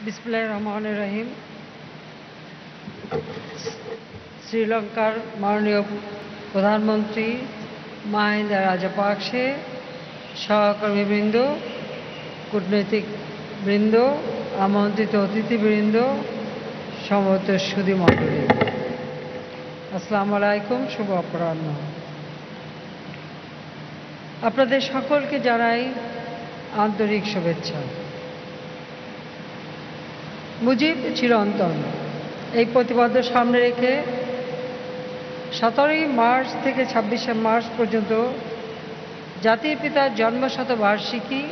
বিসমিল্লাহির রহমানির রহিম। শ্রীলঙ্কার মাননীয় প্রধানমন্ত্রী মাহিন্দা রাজাপাকসে, সহকর্মীবৃন্দ, কূটনৈতিক বৃন্দ, আমন্ত্রিত অতিথিবৃন্দ, সমবেত সুধীমণ্ডলী, আসসালামু আলাইকুম, শুভ অপরাহ্ন। আপনাদের সকলকে জানাই আন্তরিক শুভেচ্ছা। মুজিব চিরন্তন এই প্রতিপাদ্য সামনে রেখে 17ই মার্চ থেকে 26শে মার্চ পর্যন্ত জাতির পিতার জন্মশতবার্ষিকী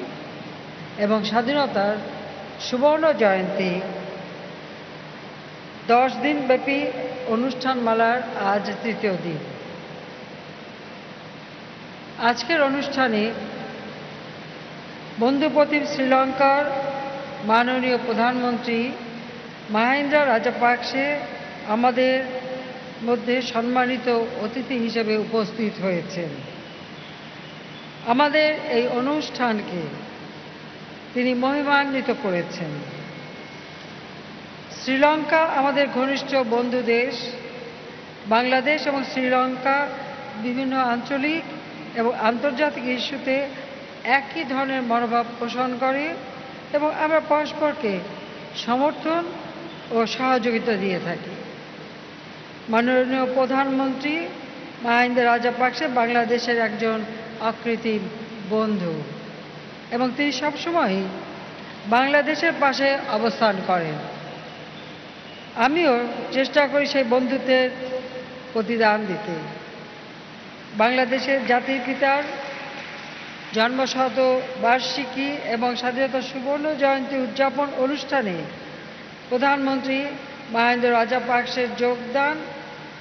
এবং স্বাধীনতার সুবর্ণ জয়ন্তী 10 দিনব্যাপী অনুষ্ঠানমালার আজ তৃতীয় দিন। আজকের অনুষ্ঠানে বন্ধুপ্রতিম শ্রীলঙ্কার মাননীয় প্রধানমন্ত্রী মাহিন্দা রাজাপাকসে আমাদের মধ্যে সম্মানিত অতিথি হিসেবে উপস্থিত হয়েছেন। আমাদের এই অনুষ্ঠানকে তিনি মহিমান্বিত করেছেন। শ্রীলঙ্কা আমাদের ঘনিষ্ঠ বন্ধু দেশ। বাংলাদেশ এবং শ্রীলঙ্কা বিভিন্ন আঞ্চলিক এবং আন্তর্জাতিক ইস্যুতে একই ধরনের মনোভাব পোষণ করে এবং আমরা পরস্পরকে সমর্থন ও সহযোগিতা দিয়ে থাকি। মাননীয় প্রধানমন্ত্রী মাহিন্দা রাজাপাকসে বাংলাদেশের একজন অকৃত্রিম বন্ধু এবং তিনি সবসময়ই বাংলাদেশের পাশে অবস্থান করেন। আমিও চেষ্টা করি সেই বন্ধুত্বের প্রতিদান দিতে। বাংলাদেশের জাতির পিতার জন্মশতবার্ষিকী এবং স্বাধীনতা সুবর্ণ জয়ন্তী উদযাপন অনুষ্ঠানে প্রধানমন্ত্রী মাহিন্দা রাজাপাকসের যোগদান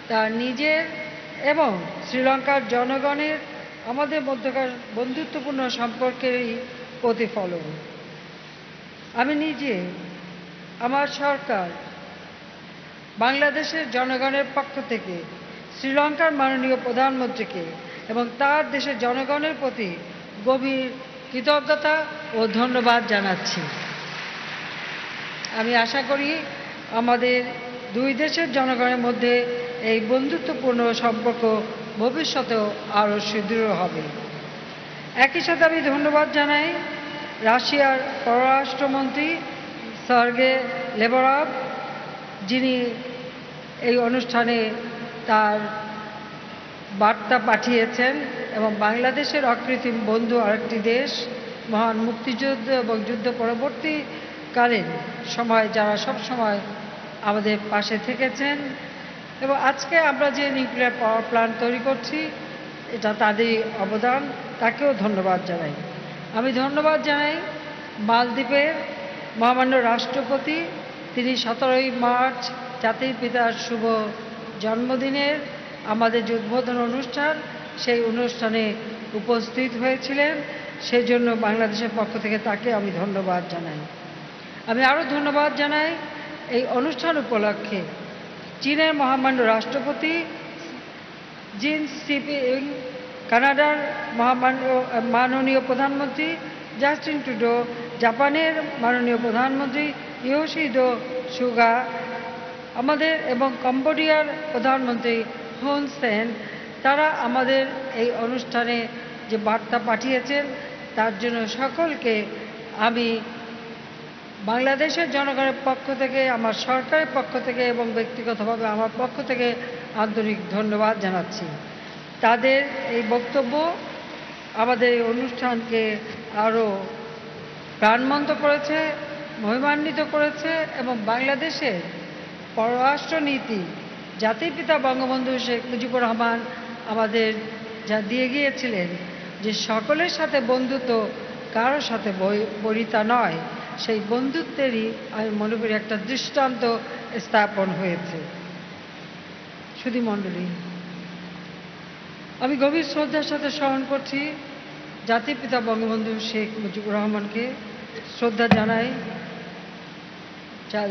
তার নিজের এবং শ্রীলঙ্কার জনগণের আমাদের মধ্যকার বন্ধুত্বপূর্ণ সম্পর্কেরই প্রতিফলন। আমি নিজে, আমার সরকার বাংলাদেশের জনগণের পক্ষ থেকে শ্রীলঙ্কার মাননীয় প্রধানমন্ত্রীকে এবং তার দেশের জনগণের প্রতি গভীর কৃতজ্ঞতা ও ধন্যবাদ জানাচ্ছি। আমি আশা করি আমাদের দুই দেশের জনগণের মধ্যে এই বন্ধুত্বপূর্ণ সম্পর্ক ভবিষ্যতেও আরও সুদৃঢ় হবে। একই সাথে আমি ধন্যবাদ জানাই রাশিয়ার পররাষ্ট্রমন্ত্রী সার্গে লেভরভ, যিনি এই অনুষ্ঠানে তার বার্তা পাঠিয়েছেন এবং বাংলাদেশের অকৃত্রিম বন্ধু আরেকটি দেশ, মহান মুক্তিযুদ্ধ এবং যুদ্ধ পরবর্তীকালীন সময় যারা সব সময় আমাদের পাশে থেকেছেন এবং আজকে আমরা যে নিউক্লিয়ার পাওয়ার প্ল্যান্ট তৈরি করছি এটা তাদেরই অবদান, তাকেও ধন্যবাদ জানাই। আমি ধন্যবাদ জানাই মালদ্বীপের মহামান্য রাষ্ট্রপতি, তিনি 17ই মার্চ জাতির পিতার শুভ জন্মদিনের আমাদের যে উদ্বোধন অনুষ্ঠান সেই অনুষ্ঠানে উপস্থিত হয়েছিলেন, সেজন্য বাংলাদেশের পক্ষ থেকে তাকে আমি ধন্যবাদ জানাই। আমি আরও ধন্যবাদ জানাই এই অনুষ্ঠান উপলক্ষে চীনের মহামান্য রাষ্ট্রপতি জিন সিপিং, কানাডার মাননীয় প্রধানমন্ত্রী জাস্টিন ট্রুডো, জাপানের মাননীয় প্রধানমন্ত্রী ইয়োশিহিদে সুগা আমাদের এবং কম্বোডিয়ার প্রধানমন্ত্রী হুন সেন, তারা আমাদের এই অনুষ্ঠানে যে বার্তা পাঠিয়েছেন তার জন্য সকলকে আমি বাংলাদেশের জনগণের পক্ষ থেকে, আমার সরকারের পক্ষ থেকে এবং ব্যক্তিগতভাবে আমার পক্ষ থেকে আন্তরিক ধন্যবাদ জানাচ্ছি। তাদের এই বক্তব্য আমাদের এই অনুষ্ঠানকে আরও প্রাণবন্ত করেছে, মহিমান্বিত করেছে এবং বাংলাদেশের পররাষ্ট্রনীতি জাতির পিতা বঙ্গবন্ধু শেখ মুজিবুর রহমান আমাদের যা দিয়ে গিয়েছিলেন যে সকলের সাথে বন্ধুত্ব, কারোর সাথে বরিতা নয়, সেই বন্ধুত্বেরই আমি মনে করি একটা দৃষ্টান্ত স্থাপন হয়েছে। সুধীমণ্ডলী, আমি গভীর শ্রদ্ধার সাথে স্মরণ করছি জাতির পিতা বঙ্গবন্ধু শেখ মুজিবুর রহমানকে, শ্রদ্ধা জানাই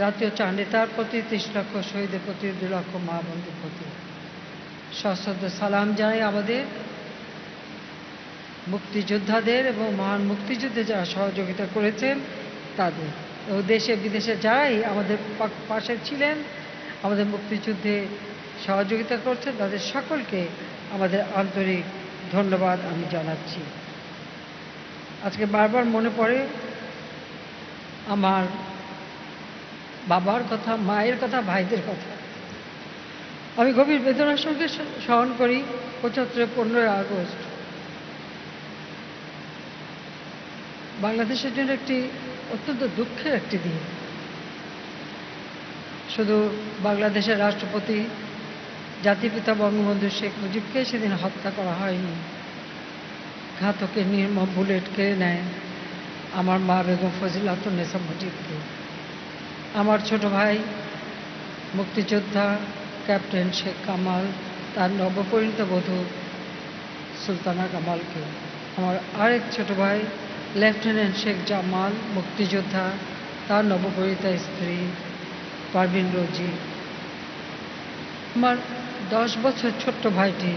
জাতীয় চাঁদ নেতার প্রতি, 30 লক্ষ শহীদের প্রতি, 2 লক্ষ মা বন্ধুর প্রতি সশ্রদ্ধ সালাম জানাই আমাদের মুক্তিযোদ্ধাদের এবং মহান মুক্তিযুদ্ধে যারা সহযোগিতা করেছেন তাদের। ও দেশে বিদেশে যারাই আমাদের পাশে ছিলেন, আমাদের মুক্তিযুদ্ধে সহযোগিতা করছেন, তাদের সকলকে আমাদের আন্তরিক ধন্যবাদ আমি জানাচ্ছি। আজকে বারবার মনে পড়ে আমার বাবার কথা, মায়ের কথা, ভাইদের কথা। আমি গভীর বেদনার সঙ্গে স্মরণ করি 15ই আগস্ট বাংলাদেশের জন্য একটি অত্যন্ত দুঃখের একটি দিন। শুধু বাংলাদেশের রাষ্ট্রপতি জাতিপিতা বঙ্গবন্ধু শেখ মুজিবকে সেদিন হত্যা করা হয়নি, ঘাতকের নির্মম বুলেট কেড়ে নেয় আমার মা বেগম ফজিলাতুন্নেসা মুজিবকে। আমার ছোট ভাই মুক্তিযোদ্ধা ক্যাপ্টেন শেখ কামাল তার নবপরিণীত বধূ সুলতানা কামালকে, আমার আরেক ছোট ভাই লেফটেন্যান্ট শেখ জামাল মুক্তিযোদ্ধা তার নবপরিণীতা স্ত্রী পারভিন রোজি, আমার 10 বছর ছোট্ট ভাইটি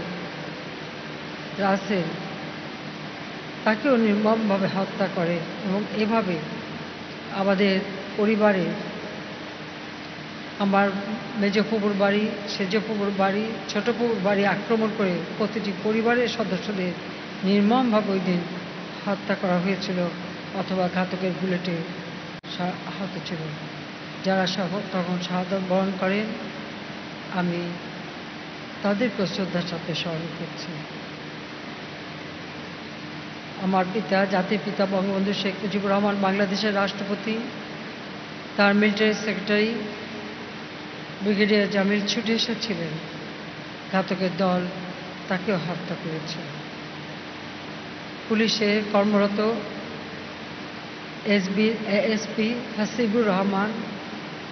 রাসেল, তাকেও নির্মমভাবে হত্যা করে। এবং এভাবে আমাদের পরিবারে আমার মেজ ফুপুর বাড়ি, সেজ ফুপুর বাড়ি, ছোট ফুপুর বাড়ি আক্রমণ করে প্রতিটি পরিবারের সদস্যদের নির্মমভাবে ওই দিন হত্যা করা হয়েছিল অথবা ঘাতকের বুলেটে আহত ছিল। যারা তখন শাহাদাত বরণ করেন, আমি তাদেরকে শ্রদ্ধার সাথে স্মরণ করছি। আমার পিতা, জাতির পিতা বঙ্গবন্ধু শেখ মুজিবুর রহমান বাংলাদেশের রাষ্ট্রপতি, তার মিলিটারি সেক্রেটারি ব্রিগেডিয়ার জামিল ছুটে এসেছিলেন, ঘাতকের দল তাকেও হত্যা করেছিল। পুলিশে কর্মরত এএসপি হাসিবুর রহমান,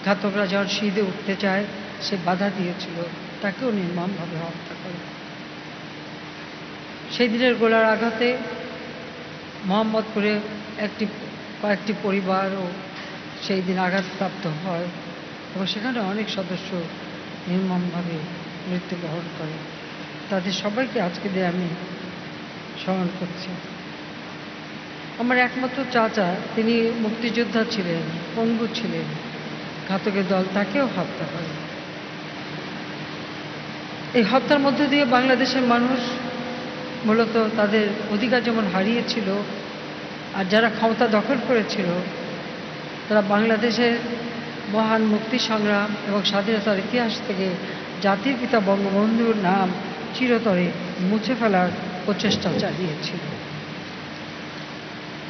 ঘাতকরা যখন সিঁধে উঠতে চায় সে বাধা দিয়েছিল, তাকেও নির্মমভাবে হত্যা করে। সেই দিনের গোলার আঘাতে মোহাম্মদপুরে কয়েকটি পরিবারও সেই দিন আঘাতপ্রাপ্ত হয় এবং সেখানে অনেক সদস্য নির্মমভাবে মৃত্যুবরণ করে। তাদের সবাইকে আজকে দিয়ে আমি স্মরণ করছি। আমার একমাত্র চাচা, তিনি মুক্তিযোদ্ধা ছিলেন, পঙ্গু ছিলেন, ঘাতকের দল তাকেও হত্যা করে। এই হত্যার মধ্য দিয়ে বাংলাদেশের মানুষ মূলত তাদের অধিকার যেমন হারিয়েছিল, আর যারা ক্ষমতা দখল করেছিল তারা বাংলাদেশের মহান মুক্তি সংগ্রাম এবং স্বাধীনতার ইতিহাস থেকে জাতির পিতা বঙ্গবন্ধুর নাম চিরতরে মুছে ফেলার প্রচেষ্টা চালিয়েছিল।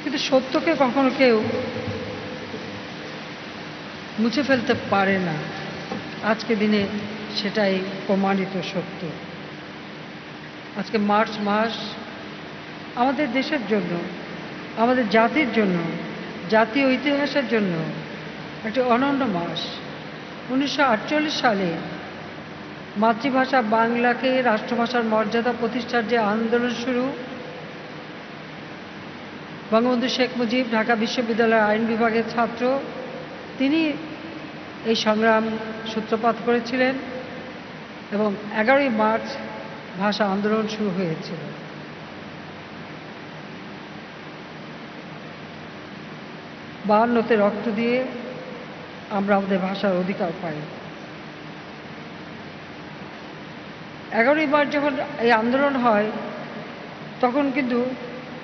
কিন্তু সত্যকে কখনো কেউ মুছে ফেলতে পারে না। আজকে দিনে সেটাই প্রমাণিত সত্য। আজকে মার্চ মাস আমাদের দেশের জন্য, আমাদের জাতির জন্য, জাতীয় ইতিহাসের জন্য একটি অনন্য মাস। 1948 সালে মাতৃভাষা বাংলাকে রাষ্ট্রভাষার মর্যাদা প্রতিষ্ঠার যে আন্দোলন শুরু, বঙ্গবন্ধু শেখ মুজিব ঢাকা বিশ্ববিদ্যালয়ের আইন বিভাগের ছাত্র, তিনি এই সংগ্রাম সূত্রপাত করেছিলেন এবং 11ই মার্চ ভাষা আন্দোলন শুরু হয়েছিল। বায়ান্নতে রক্ত দিয়ে আমরা আমাদের ভাষার অধিকার পাই। 11ই মার্চ যখন এই আন্দোলন হয়, তখন কিন্তু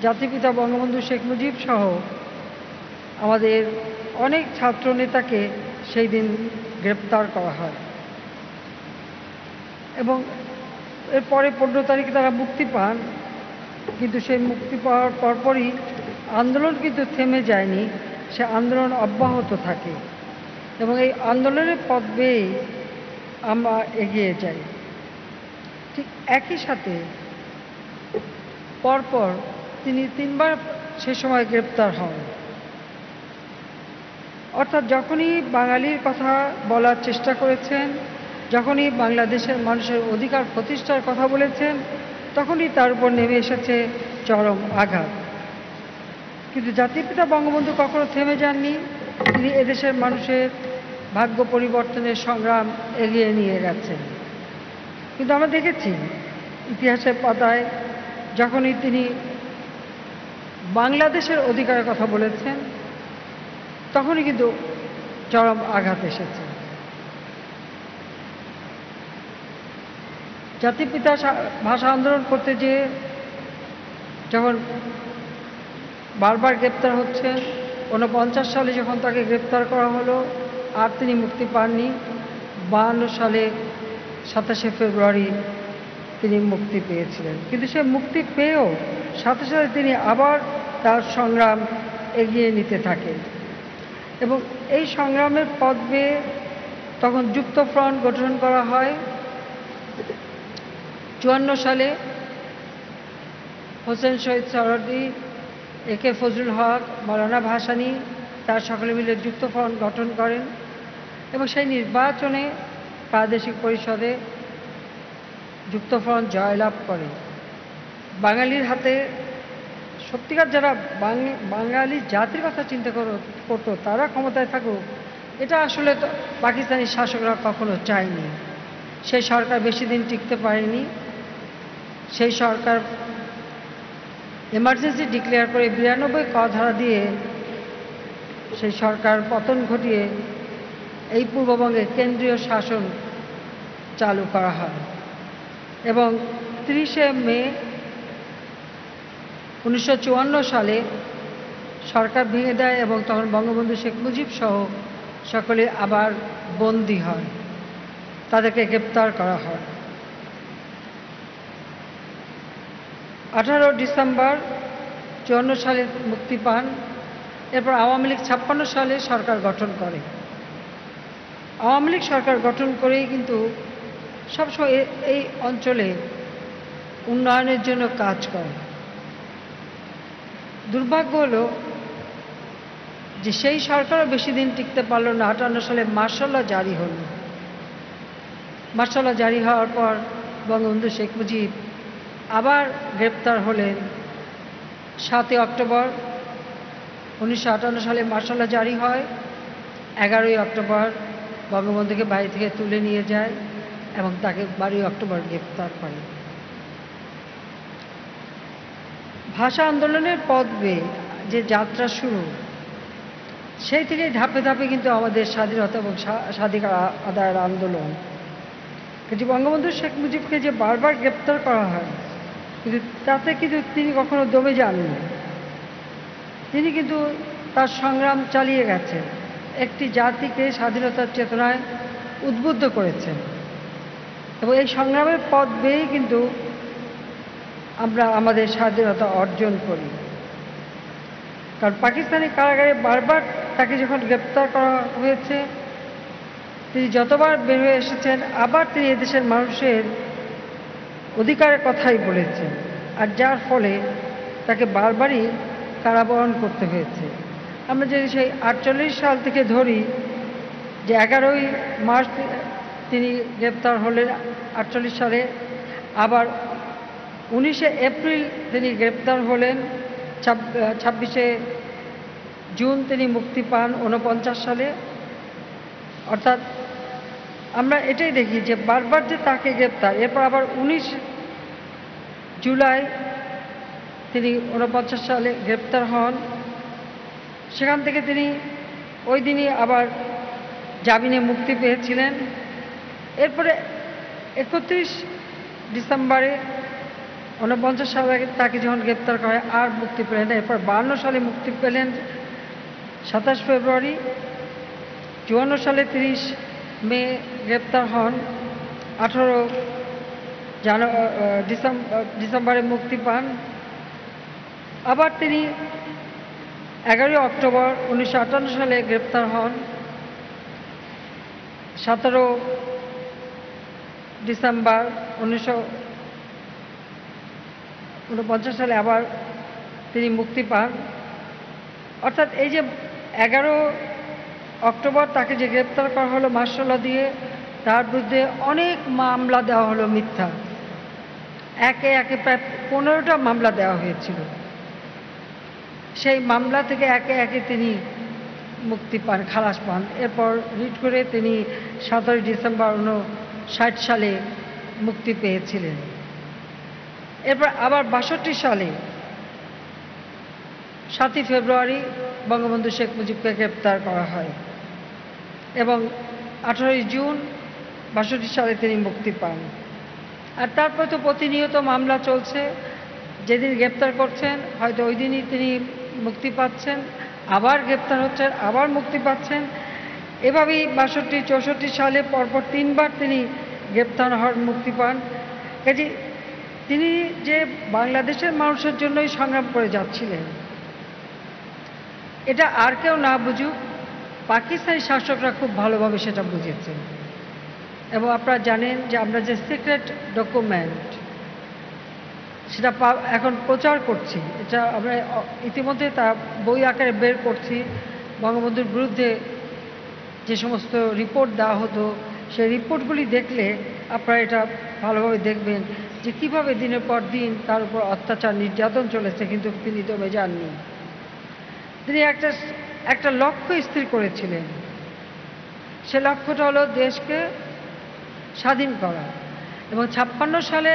জাতিপিতা বঙ্গবন্ধু শেখ মুজিব সহ আমাদের অনেক ছাত্র নেতাকে সেই দিন গ্রেপ্তার করা হয় এবং এরপরে 15 তারিখে তারা মুক্তি পান। কিন্তু সেই মুক্তি পাওয়ার পরপরই আন্দোলন কিন্তু থেমে যায়নি, সে আন্দোলন অব্যাহত থাকে এবং এই আন্দোলনের পথ বেয়ে আমরা এগিয়ে যাই। ঠিক একই সাথে পরপর তিনি 3 বার সে সময় গ্রেপ্তার হন। অর্থাৎ যখনই বাঙালির কথা বলার চেষ্টা করেছেন, যখনই বাংলাদেশের মানুষের অধিকার প্রতিষ্ঠার কথা বলেছেন, তখনই তার উপর নেমে এসেছে চরম আঘাত। কিন্তু জাতির পিতা বঙ্গবন্ধু কখনো থেমে যাননি। তিনি এদেশের মানুষের ভাগ্য পরিবর্তনের সংগ্রাম এগিয়ে নিয়ে গেছেন। কিন্তু আমরা দেখেছি ইতিহাসের পাতায় যখনই তিনি বাংলাদেশের অধিকারের কথা বলেছেন, তখনই কিন্তু চরম আঘাত এসেছে। জাতির পিতা ভাষা আন্দোলন করতে যেয়ে যখন বারবার গ্রেপ্তার হচ্ছে, 49 সালে যখন তাকে গ্রেপ্তার করা হলো আর তিনি মুক্তি পাননি, 52 সালে 27শে ফেব্রুয়ারি তিনি মুক্তি পেয়েছিলেন। কিন্তু সে মুক্তি পেয়েও সাথে সাথে তিনি আবার তার সংগ্রাম এগিয়ে নিতে থাকেন এবং এই সংগ্রামের পথ বেয়ে তখন যুক্তফ্রন্ট গঠন করা হয়। 54 সালে হোসেন শহীদ সোহরাওয়ার্দী, একে ফজলুল হক, মাওলানা ভাসানী তার সকলে মিলে যুক্তফ্রন্ট গঠন করেন এবং সেই নির্বাচনে প্রাদেশিক পরিষদে যুক্তফ্রন্ট জয়লাভ করে। বাঙালির হাতে সত্যিকার যারা বাঙালি জাতির কথা চিন্তা করতো তারা ক্ষমতায় থাকুক, এটা আসলে তো পাকিস্তানি শাসকরা কখনো চায়নি। সেই সরকার বেশি দিন টিকতে পারেনি। সেই সরকার এমার্জেন্সি ডিক্লেয়ার করে 92 ক ধারা দিয়ে সেই সরকার পতন ঘটিয়ে এই পূর্ববঙ্গে কেন্দ্রীয় শাসন চালু করা হয় এবং 30শে মে 1954 সালে সরকার ভেঙে দেয় এবং তখন বঙ্গবন্ধু শেখ মুজিব সহ সকলে আবার বন্দী হয়, তাদেরকে গ্রেপ্তার করা হয়। 18 ডিসেম্বর 54 সালে মুক্তি পান। এরপর আওয়ামী লীগ 56 সালে সরকার গঠন করে। আওয়ামী লীগ সরকার গঠন করেই কিন্তু সবসময় এই অঞ্চলে উন্নয়নের জন্য কাজ করে। দুর্ভাগ্য হলো যে সেই সরকারও বেশি দিন টিকতে পারল না। 58 সালে মার্শাল ল জারি হল। মার্শাল ল জারি হওয়ার পর বঙ্গবন্ধু শেখ মুজিব আবার গ্রেপ্তার হলেন। 7 অক্টোবর 1958 সালে মার্শাল ল জারি হয়। 11 অক্টোবর বঙ্গবন্ধুকে বাড়ি থেকে তুলে নিয়ে যায় এবং তাকে 12 অক্টোবর গ্রেপ্তার করে। ভাষা আন্দোলনের পথ বেয়ে যে যাত্রা শুরু, সেই থেকে ধাপে ধাপে কিন্তু আমাদের স্বাধীনতা এবং স্বাধিকার আদায়ের আন্দোলন। কিন্তু বঙ্গবন্ধু শেখ মুজিবকে যে বারবার গ্রেপ্তার করা হয়, কিন্তু তাতে কিন্তু তিনি কখনো দমে যাননি। তিনি কিন্তু তার সংগ্রাম চালিয়ে গেছেন, একটি জাতিকে স্বাধীনতার চেতনায় উদ্বুদ্ধ করেছেন এবং এই সংগ্রামের পথ বেয়েই কিন্তু আমরা আমাদের স্বাধীনতা অর্জন করি। কারণ পাকিস্তানি কারাগারে বারবার তাকে যখন গ্রেপ্তার করা হয়েছে, তিনি যতবার বের হয়ে এসেছেন আবার তিনি এদেশের মানুষের অধিকারের কথাই বলেছেন, আর যার ফলে তাকে বারবারই কারাবরণ করতে হয়েছে। আমরা যদি সেই 48 সাল থেকে ধরি যে 11ই মার্চ তিনি গ্রেপ্তার হলেন 48 সালে, আবার 19শে এপ্রিল তিনি গ্রেপ্তার হলেন, 26শে জুন তিনি মুক্তি পান 49 সালে। অর্থাৎ আমরা এটাই দেখি যে বারবার যে তাকে গ্রেপ্তার, এরপর আবার 19 জুলাই তিনি 49 সালে গ্রেপ্তার হন। সেখান থেকে তিনি ওই দিনই আবার জামিনে মুক্তি পেয়েছিলেন। এরপরে 31 ডিসেম্বরে 49 সালে তাকে যখন গ্রেপ্তার করে আর মুক্তি পেলেন। এরপর 52 সালে মুক্তি পেলেন 27 ফেব্রুয়ারি। 54 সালে 30 মে গ্রেপ্তার হন। 18 ডিসেম্বরে মুক্তি পান। আবার তিনি 11 অক্টোবর 1958 সালে গ্রেপ্তার হন। 17 ডিসেম্বর 1949 সালে আবার তিনি মুক্তি পান। অর্থাৎ এই যে 11 অক্টোবর তাকে যে গ্রেপ্তার করা হলো মার্শাল ল দিয়ে, তার বিরুদ্ধে অনেক মামলা দেওয়া হলো মিথ্যা। একে একে প্রায় 15টা মামলা দেওয়া হয়েছিল। সেই মামলা থেকে একে একে তিনি মুক্তি পান, খালাস পান। এরপর রিট করে তিনি 17 ডিসেম্বর 1960 সালে মুক্তি পেয়েছিলেন। এরপর আবার 62 সালে 7ই ফেব্রুয়ারি বঙ্গবন্ধু শেখ মুজিবকে গ্রেপ্তার করা হয় এবং 18ই জুন 62 সালে তিনি মুক্তি পান। আর তারপর তো প্রতিনিয়ত মামলা চলছে, যেদিন গ্রেপ্তার করছেন হয়তো ওই দিনই তিনি মুক্তি পাচ্ছেন, আবার গ্রেপ্তার হচ্ছেন, আবার মুক্তি পাচ্ছেন। এভাবেই 62-64 সালে পরপর 3বার তিনি গ্রেপ্তার হন, মুক্তি পান। কাজে তিনি যে বাংলাদেশের মানুষের জন্যই সংগ্রাম করে যাচ্ছিলেন, এটা আর কেউ না বুঝুক, পাকিস্তানি শাসকরা খুব ভালোভাবে সেটা বুঝেছেন। এবং আপনারা জানেন যে আমরা যে সিক্রেট ডকুমেন্ট সেটা এখন প্রচার করছি, এটা আমরা ইতিমধ্যে তা বই আকারে বের করছি। বঙ্গবন্ধুর বিরুদ্ধে যে সমস্ত রিপোর্ট দেওয়া হতো, সেই রিপোর্টগুলি দেখলে আপনারা এটা ভালোভাবে দেখবেন যে কীভাবে দিনের পর দিন তার উপর অত্যাচার নির্যাতন চলেছে, কিন্তু তিনি দমে যাননি। তিনি একটা লক্ষ্য স্থির করেছিলেন, সে লক্ষ্যটা হলো দেশকে স্বাধীন করা। এবং 56 সালে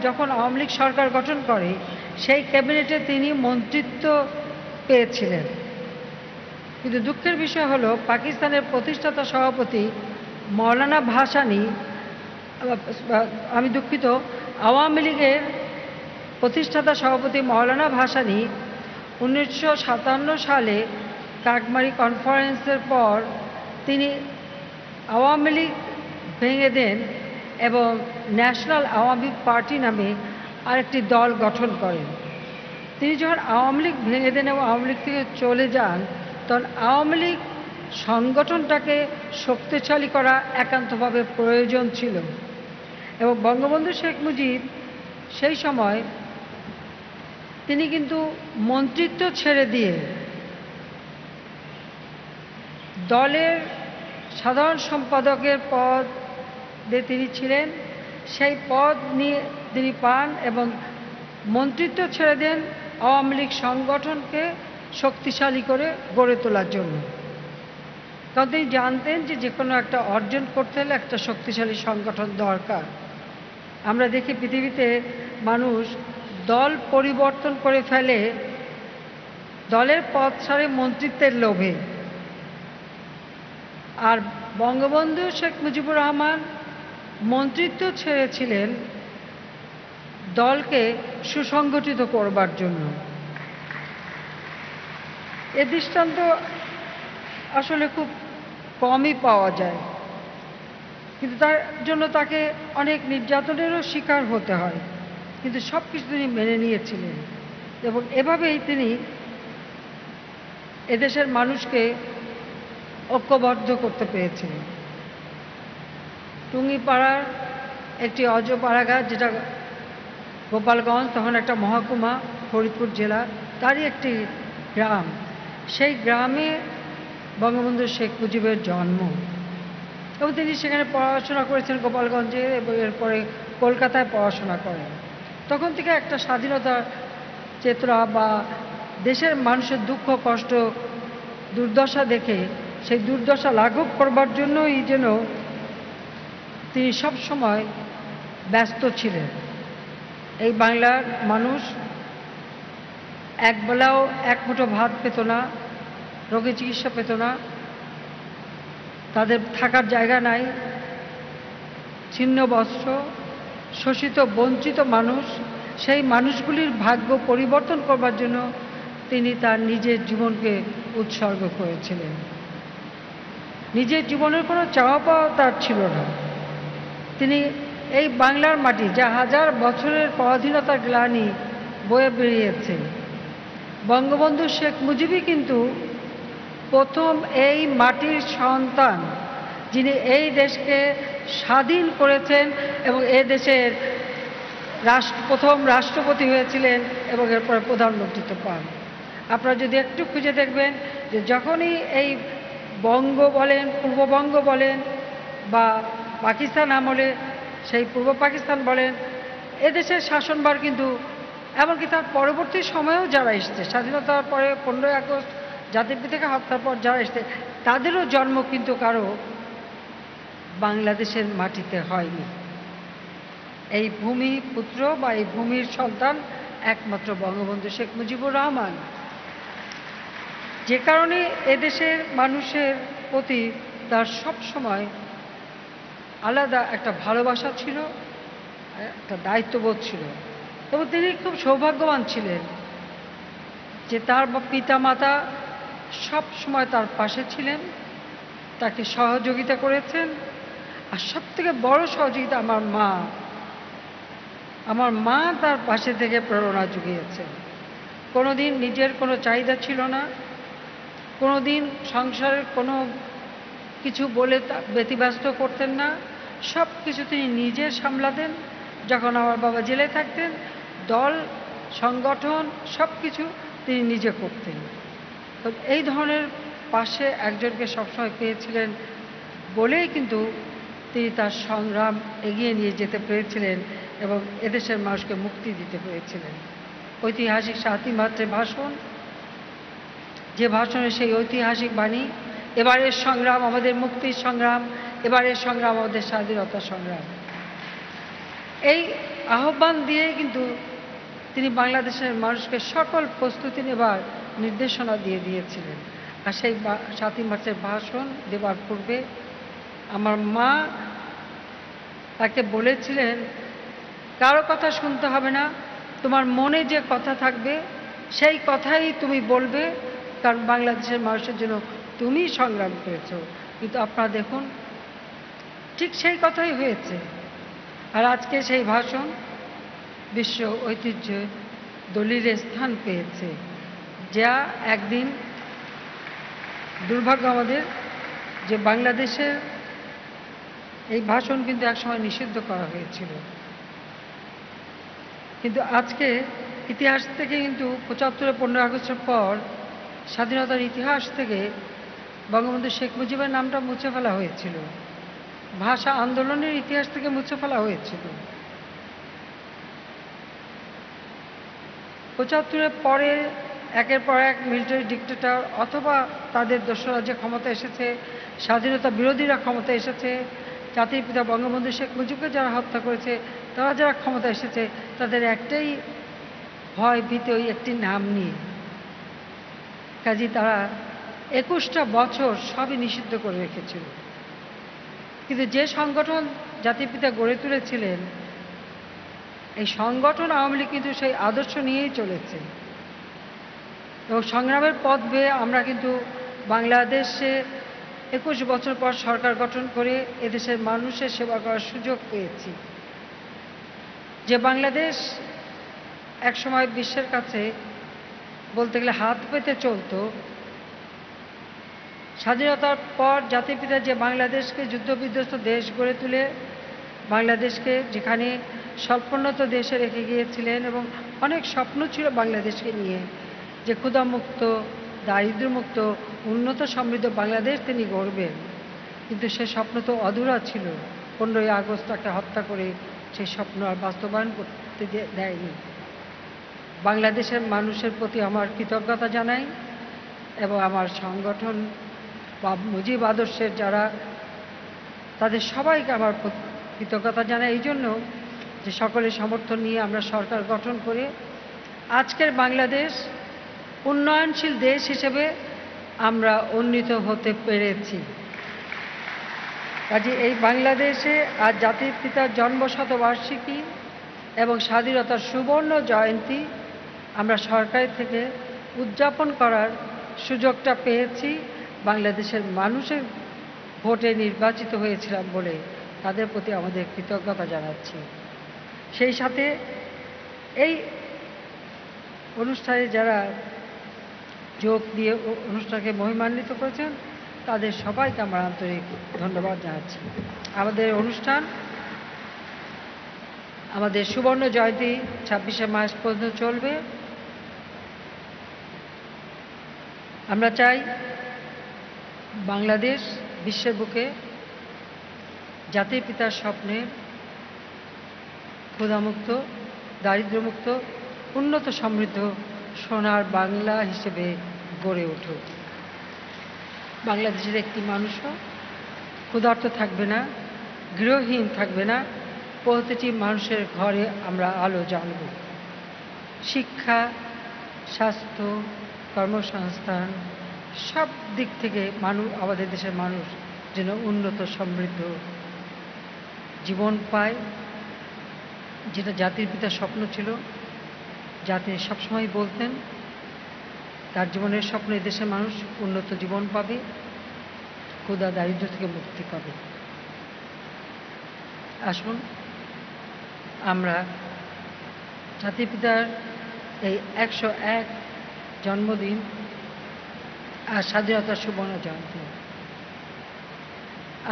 যখন আওয়ামী লীগ সরকার গঠন করে, সেই ক্যাবিনেটে তিনি মন্ত্রিত্ব পেয়েছিলেন। কিন্তু দুঃখের বিষয় হলো পাকিস্তানের প্রতিষ্ঠাতা সভাপতি মৌলানা ভাসানী, আমি দুঃখিত, আওয়ামী লীগের প্রতিষ্ঠাতা সভাপতি মৌলানা ভাসানী 1957 সালে কাকমারি কনফারেন্সের পর তিনি আওয়ামী লীগ ভেঙে দেন এবং ন্যাশনাল আওয়ামী পার্টি নামে আরেকটি দল গঠন করেন। তিনি যখন আওয়ামী লীগ ভেঙে দেন এবং আওয়ামী লীগ থেকে চলে যান, তখন আওয়ামী লীগ সংগঠনটাকে শক্তিশালী করা একান্তভাবে প্রয়োজন ছিল। এবং বঙ্গবন্ধু শেখ মুজিব সেই সময় তিনি কিন্তু মন্ত্রিত্ব ছেড়ে দিয়ে দলের সাধারণ সম্পাদকের পদে তিনি ছিলেন, সেই পদ নিয়ে তিনি পান এবং মন্ত্রিত্ব ছেড়ে দেন আওয়ামী লীগ সংগঠনকে শক্তিশালী করে গড়ে তোলার জন্য। কারণ তিনি জানতেন যে যে কোনো একটা অর্জন করতে হলে একটা শক্তিশালী সংগঠন দরকার। আমরা দেখি পৃথিবীতে মানুষ দল পরিবর্তন করে ফেলে দলের পদ ছাড়ে মন্ত্রিত্বের লোভে। আর বঙ্গবন্ধু শেখ মুজিবুর রহমান মন্ত্রিত্ব ছেড়েছিলেন দলকে সুসংগঠিত করবার জন্য। এ দৃষ্টান্ত আসলে খুব কমই পাওয়া যায়, কিন্তু তার জন্য তাকে অনেক নির্যাতনেরও শিকার হতে হয়, কিন্তু সব কিছু তিনি মেনে নিয়েছিলেন এবং এভাবেই তিনি এদেশের মানুষকে ঐক্যবদ্ধ করতে পেরেছিলেন। টুঙ্গিপাড়ার একটি অজপাড়াঘাট, যেটা গোপালগঞ্জ, তখন একটা মহকুমা, ফরিদপুর জেলা, তারই একটি গ্রাম। সেই গ্রামে বঙ্গবন্ধু শেখ মুজিবের জন্ম এবং তিনি সেখানে পড়াশোনা করেছেন গোপালগঞ্জে এবং এরপরে কলকাতায় পড়াশোনা করেন। তখন থেকে একটা স্বাধীনতার চেতনা বা দেশের মানুষের দুঃখ কষ্ট দুর্দশা দেখে সেই দুর্দশা লাঘব করবার জন্যই যেন তিনি সব সময় ব্যস্ত ছিলেন। এই বাংলার মানুষ একবেলাও এক মুঠো ভাত পেত না, রোগী চিকিৎসা পেত না, তাদের থাকার জায়গা নাই, ছিন্ন বস্ত্র, শোষিত বঞ্চিত মানুষ। সেই মানুষগুলির ভাগ্য পরিবর্তন করবার জন্য তিনি তার নিজের জীবনকে উৎসর্গ করেছিলেন। নিজের জীবনের কোনো চাওয়া পাওয়া তার ছিল না। তিনি এই বাংলার মাটি, যা হাজার বছরের পরাধীনতার গ্লানি বয়ে বেরিয়েছে, বঙ্গবন্ধু শেখ মুজিবই কিন্তু প্রথম এই মাটির সন্তান, যিনি এই দেশকে স্বাধীন করেছেন এবং এ দেশের প্রথম রাষ্ট্রপতি হয়েছিলেন এবং এরপরে প্রধানমন্ত্রিত্ব পান। আপনারা যদি একটু খুঁজে দেখবেন যে যখনই এই বঙ্গ বলেন, পূর্ববঙ্গ বলেন বা পাকিস্তান আমলে সেই পূর্ব পাকিস্তান বলেন, এদেশের শাসনভার কিন্তু এমনকি তার পরবর্তী সময়েও যারা এসছে, স্বাধীনতার পরে 15ই আগস্ট জাতির হত্যার পর যারা এসছে, তাদেরও জন্ম কিন্তু কারো বাংলাদেশের মাটিতে হয়নি। এই ভূমি পুত্র বা এই ভূমির সন্তান একমাত্র বঙ্গবন্ধু শেখ মুজিবুর রহমান। যে কারণে এদেশের মানুষের প্রতি তার সব সময় আলাদা একটা ভালোবাসা ছিল, একটা দায়িত্ববোধ ছিল। এবং তিনি খুব সৌভাগ্যবান ছিলেন যে তার পিতা মাতা সব সময় তার পাশে ছিলেন, তাকে সহযোগিতা করেছেন। আর সবথেকে বড় সহযোগিতা আমার মা তার পাশে থেকে প্রেরণা জুগিয়েছেন। কোনোদিন নিজের কোনো চাহিদা ছিল না, কোনোদিন সংসারের কোনো কিছু বলে ব্যতিব্যস্ত করতেন না, সব কিছু তিনি নিজে সামলাতেন। যখন আমার বাবা জেলে থাকতেন, দল সংগঠন সব কিছু তিনি নিজে করতেন। তো এই ধরনের পাশে একজনকে সবসময় পেয়েছিলেন বলেই কিন্তু তিনি তার সংগ্রাম এগিয়ে নিয়ে যেতে পেরেছিলেন এবং এদেশের মানুষকে মুক্তি দিতে পেরেছিলেন। ঐতিহাসিক ৭ই মার্চের ভাষণ, যে ভাষণে সেই ঐতিহাসিক বাণী, এবারের সংগ্রাম আমাদের মুক্তির সংগ্রাম, এবারের সংগ্রাম আমাদের স্বাধীনতা সংগ্রাম, এই আহ্বান দিয়েই কিন্তু তিনি বাংলাদেশের মানুষকে সকল প্রস্তুতি নেবার নির্দেশনা দিয়ে দিয়েছিলেন। আর সেই ৭ই মার্চের ভাষণ দেবার পূর্বে আমার মা তাকে বলেছিলেন, কারো কথা শুনতে হবে না, তোমার মনে যে কথা থাকবে সেই কথাই তুমি বলবে, কারণ বাংলাদেশের মানুষের জন্য তুমি সংগ্রাম করেছ। কিন্তু আপনারা দেখুন, ঠিক সেই কথাই হয়েছে। আর আজকে সেই ভাষণ বিশ্ব ঐতিহ্যে দলিলে স্থান পেয়েছে, যা একদিন দুর্ভাগ্য আমাদের যে বাংলাদেশের এই ভাষণ কিন্তু একসময় নিষিদ্ধ করা হয়েছিল। কিন্তু আজকে ইতিহাস থেকে কিন্তু ৭৫ 15 আগস্টের পর স্বাধীনতার ইতিহাস থেকে বঙ্গবন্ধু শেখ মুজিবের নামটা মুছে ফেলা হয়েছিল, ভাষা আন্দোলনের ইতিহাস থেকে মুছে ফেলা হয়েছিল। ৭৫-এর পরে একের পর এক মিলিটারি ডিক্টেটর অথবা তাদের দোসররা যে ক্ষমতা এসেছে, স্বাধীনতা বিরোধীরা ক্ষমতা এসেছে, জাতির পিতা বঙ্গবন্ধু শেখ মুজিবকে যারা হত্যা করেছে, তারা যারা ক্ষমতা এসেছে, তাদের একটাই ভয় ভীতি, ওই একটি নাম নিয়ে। কাজেই তারা ২১টা বছর সবই নিষিদ্ধ করে রেখেছিল। কিন্তু যে সংগঠন জাতির পিতা গড়ে তুলেছিলেন, এই সংগঠন আওয়ামী লীগ কিন্তু সেই আদর্শ নিয়েই চলেছে। এবং সংগ্রামের পথ বেয়ে আমরা কিন্তু বাংলাদেশে ২১ বছর পর সরকার গঠন করে এদেশের মানুষের সেবা করার সুযোগ পেয়েছি। যে বাংলাদেশ একসময় বিশ্বের কাছে বলতে গেলে হাত পেতে চলত, স্বাধীনতার পর জাতির পিতা যে বাংলাদেশকে যুদ্ধবিধ্বস্ত দেশ গড়ে তুলে বাংলাদেশকে যেখানে স্বল্পোন্নত দেশে রেখে গিয়েছিলেন, এবং অনেক স্বপ্ন ছিল বাংলাদেশকে নিয়ে, যে ক্ষুধামুক্ত, দারিদ্র্যমুক্ত, উন্নত সমৃদ্ধ বাংলাদেশ তিনি গড়বেন। কিন্তু সে স্বপ্ন তো অধুরা ছিল। 15ই আগস্ট তাকে হত্যা করে সেই স্বপ্ন আর বাস্তবায়ন করতে দেয়নি। বাংলাদেশের মানুষের প্রতি আমার কৃতজ্ঞতা জানাই এবং আমার সংগঠন বা মুজিব আদর্শের যারা, তাদের সবাইকে আমার কৃতজ্ঞতা জানাই এই জন্য যে সকলের সমর্থন নিয়ে আমরা সরকার গঠন করে আজকের বাংলাদেশ উন্নয়নশীল দেশ হিসেবে আমরা উন্নীত হতে পেরেছি। কাজে এই বাংলাদেশে আজ জাতির পিতার জন্মশতবার্ষিকী এবং স্বাধীনতার সুবর্ণ জয়ন্তী আমরা সরকার থেকে উদযাপন করার সুযোগটা পেয়েছি। বাংলাদেশের মানুষের ভোটে নির্বাচিত হয়েছিলাম বলে তাদের প্রতি আমাদের কৃতজ্ঞতা জানাচ্ছি। সেই সাথে এই অনুষ্ঠানে যারা যোগ দিয়ে অনুষ্ঠানকে মহিমান্বিত করেছেন, তাদের সবাইকে আমরা আন্তরিক ধন্যবাদ জানাচ্ছি। আমাদের অনুষ্ঠান আমাদের সুবর্ণ জয়ন্তী 26শে মার্চ পর্যন্ত চলবে। আমরা চাই বাংলাদেশ বিশ্বের বুকে জাতির পিতার স্বপ্নে ক্ষুধামুক্ত, দারিদ্র্যমুক্ত, উন্নত সমৃদ্ধ সোনার বাংলা হিসেবে গড়ে উঠুক। বাংলাদেশের একটি মানুষও ক্ষুধার্ত থাকবে না, গৃহহীন থাকবে না, প্রতিটি মানুষের ঘরে আমরা আলো জ্বালব। শিক্ষা, স্বাস্থ্য, কর্মসংস্থান, সব দিক থেকে আমাদের দেশের মানুষ যেন উন্নত সমৃদ্ধ জীবন পায়, যেটা জাতির পিতার স্বপ্ন ছিল। জাতি সবসময় বলতেন তার জীবনের স্বপ্ন এই দেশের মানুষ উন্নত জীবন পাবে, ক্ষুধা দারিদ্র্য থেকে মুক্তি পাবে। আসুন আমরা জাতির পিতার এই 101 জন্মদিন আর স্বাধীনতার সুবর্ণ জয়ন্তী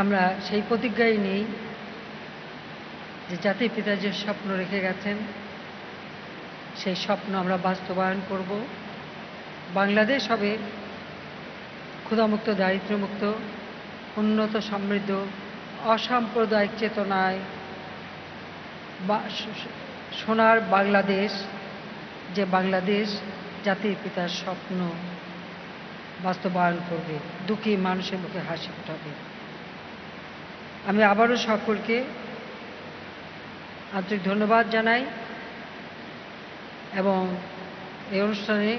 আমরা সেই প্রতিজ্ঞাই নেই যে জাতির পিতা যে স্বপ্ন রেখে গেছেন সেই স্বপ্ন আমরা বাস্তবায়ন করব। বাংলাদেশ হবে ক্ষুধামুক্ত, দারিদ্র্যমুক্ত, উন্নত সমৃদ্ধ, অসাম্প্রদায়িক চেতনায় সোনার বাংলাদেশ, যে বাংলাদেশ জাতির পিতার স্বপ্ন বাস্তবায়ন করবে, দুঃখী মানুষের মুখে হাসি ফোটাবে। আমি আবারও সকলকে আন্তরিক ধন্যবাদ জানাই এবং এই অনুষ্ঠানে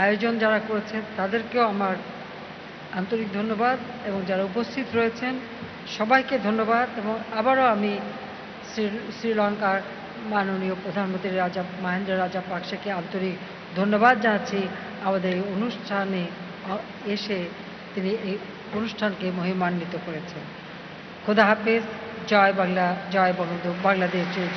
আয়োজন যারা করেছেন তাদেরকেও আমার আন্তরিক ধন্যবাদ এবং যারা উপস্থিত রয়েছেন সবাইকে ধন্যবাদ। এবং আবারও আমি শ্রীলঙ্কার মাননীয় প্রধানমন্ত্রী মহেন্দ্র রাজাপাকসেকে আন্তরিক ধন্যবাদ জানাচ্ছি আমাদের এই অনুষ্ঠানে এসে তিনি এই অনুষ্ঠানকে মহিমান্বিত করেছেন। খোদা হাফেজ। জয় বাংলা, জয় বঙ্গবন্ধু, বাংলাদেশ জয়।